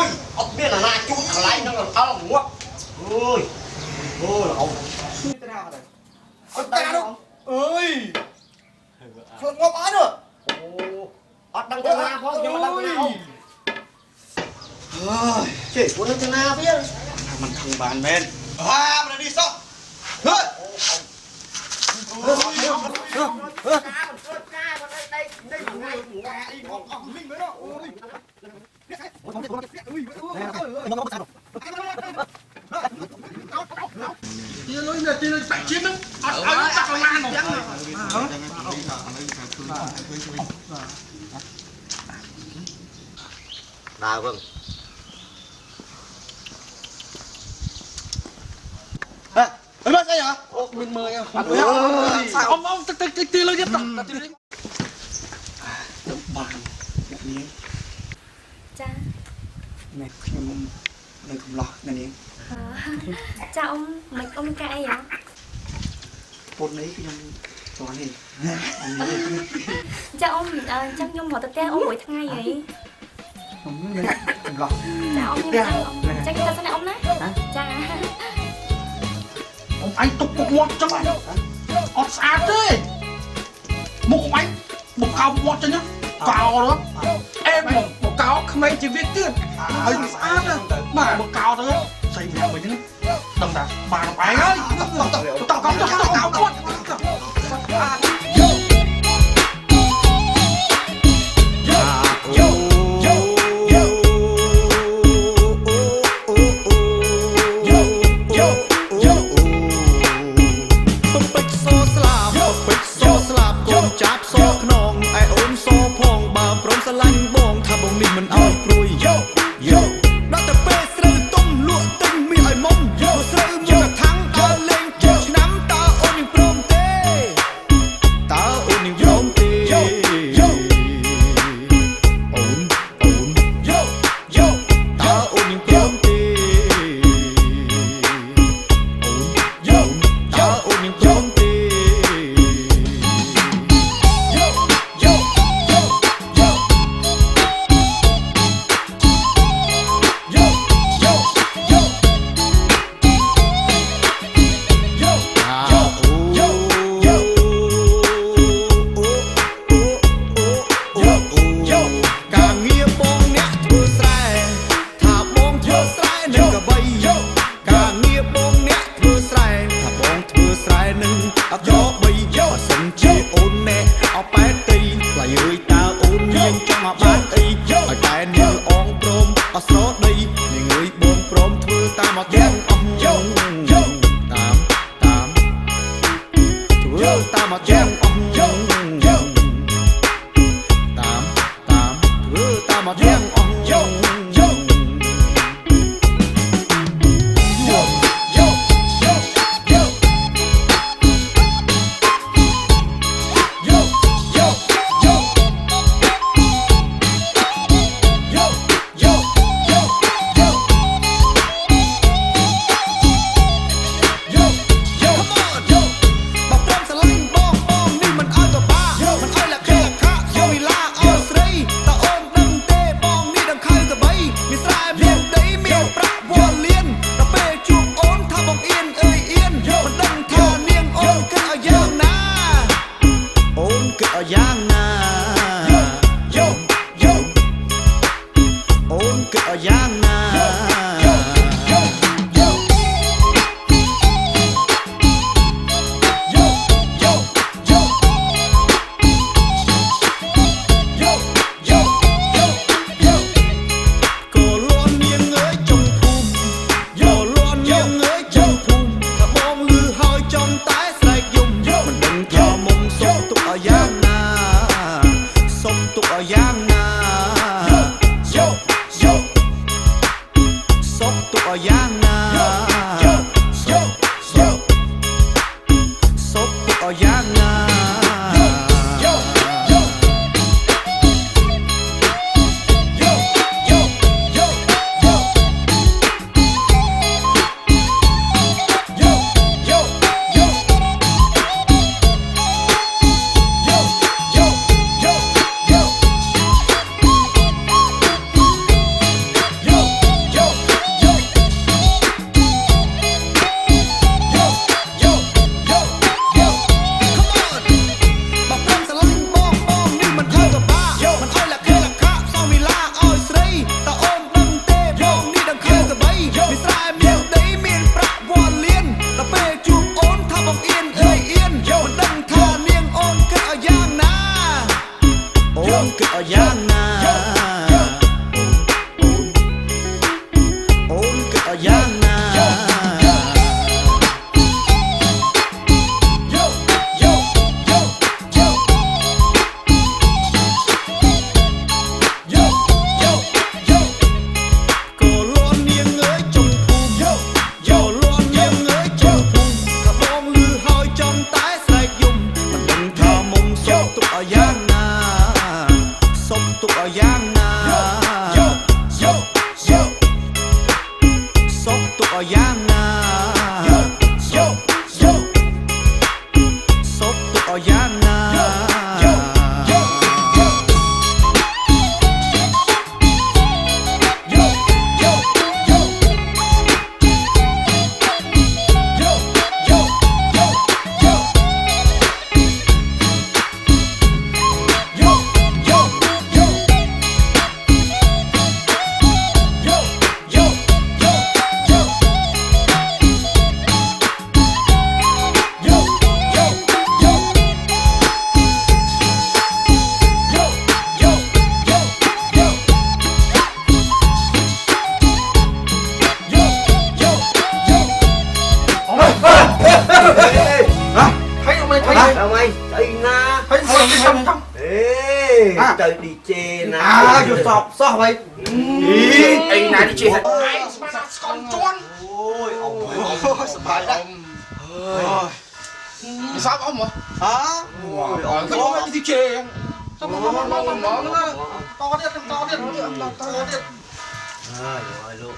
ยเอาเบี้ยนาจุดอะไรนั่งเอาหัวเฮ้ยเอาเอาตาดูเอ้ยคนงบอ้เนอะโอ้อัดดังตนาพ่อจะมาดังตนาเฮ้ยเจ๊คนดังตนาเบี้ยมันทางบ้านแม่นมันดีซะเฮ้ยđào vâng ơi bác đây hả mình mời em ông tê lên tiếp tập bànนี้จ้าแม่ខ្ញុំនៅកំឡោះនៅនេះจ้าមិនអ៊ំកាអីហ៎ពុតនេះខ្ញុំស្គាល់នេះចាអ៊ំចាំខ្ញុំមកទៅផ្ទះអ៊ំមួយថ្ងៃហីខ្ញុំនេះកំឡោះចាអ៊ំខ្ញុំចាំខ្ញុំទៅស្នាក់អ៊ំណាចាអ៊ំអញទុកពុកមាត់ចឹងអត់ស្អាតទេមុខអ៊ំអញមុខកោមាត់ចឹងណាកោđó em một cáo không ai chỉ biếtទៀតហើយស្អាតណាបាទមកកោទៅស្អីវាមិញហ្នឹងដឹងថាបានឯងហើយតោះកោគាត់មិនអោយព្រួយដល់តែពេលស្រូវទុំលក់ទិញមានឲ្យមុំស្រូវមកថាំងឲ្យលេងចូលឆ្នាំតើអូននឹងព្រមទេតើអូននឹងព្រមទេអូនតើអូននឹងព្រមទេតើអូននឹងព្រមទេអត់យកបីបើសិនជាអូនណែអប៉ែទីខ្លាយអើយតើអូនមានចង់មកបានអីឲ្យតែនាងអងព្រមអស្រដីនាងអើយបងព្រមធ្វើតាមអត់ទាំងអស់តាមធ្វើតាមអត់ទាំងអស់តាមធ្វើតាមអត់ទាំងអស់យ៉ាងណាអូនគិតឲ្យយ៉ាងណាយ៉ាងណាសុំទុកឲ្យយ៉ាងណាសុំទុកឲ្យយ៉ាងណាសុំទុកឲ្យយ៉ាងណា យ៉ាងណា យ៉ាងណាសុកទុកឲ្យយ៉ាងណាសុកទុកឲ្យយ៉ាងណា thấy không mày thấy đâu mày thấy na thấy không không ê trời đi chê na à vô sọp sọp mày anh này đi chơi thật ai con chón ôi ông sbài đó sao ông mà hả cái đó đi chơi sao mà to đi to đi ơi ơi luôn